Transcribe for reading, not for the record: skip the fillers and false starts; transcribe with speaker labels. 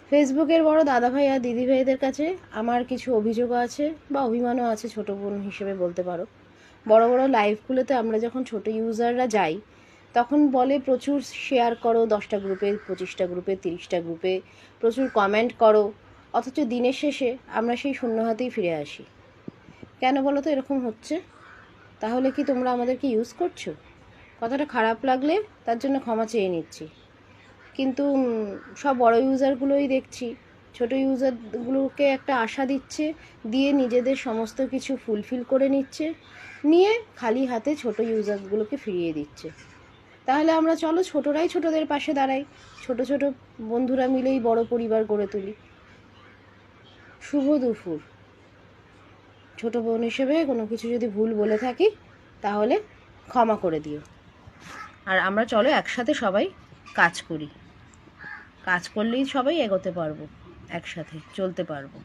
Speaker 1: ফেসবুকের বড় দাদাভাই আর দিদিভাইদের কাছে আমার কিছু অভিযোগও আছে বা অভিমানও আছে, ছোটো বোন হিসেবে বলতে পারো। বড় বড় লাইভগুলোতে আমরা যখন ছোট ইউজাররা যাই তখন বলে প্রচুর শেয়ার করো, 10টা গ্রুপে, 25টা গ্রুপে, 30টা গ্রুপে, প্রচুর কমেন্ট করো, অথচ দিনের শেষে আমরা সেই শূন্য হাতেই ফিরে আসি। কেন বলো তো এরকম হচ্ছে? তাহলে কি তোমরা আমাদেরকে ইউজ করছো? কথাটা খারাপ লাগলে তার জন্য ক্ষমা চেয়ে নিচ্ছি, কিন্তু সব বড় ইউজারগুলোই দেখছি ছোট ইউজারগুলোকে একটা আশা দিচ্ছে, দিয়ে নিজেদের সমস্ত কিছু ফুলফিল করে নিচ্ছে, নিয়ে খালি হাতে ছোট ইউজারগুলোকে ফিরিয়ে দিচ্ছে। তাহলে আমরা চলো ছোটরাই ছোটদের পাশে দাঁড়াই, ছোট ছোট বন্ধুরা মিলেই বড় পরিবার গড়ে তুলি। শুভ দুপুর। ছোট বোন হিসেবে কোনো কিছু যদি ভুল বলে থাকি তাহলে ক্ষমা করে দিও। আর আমরা চলো একসাথে সবাই কাজ করি, কাজ করলেই সবাই এগোতে পারবো, একসাথে চলতে পারবো।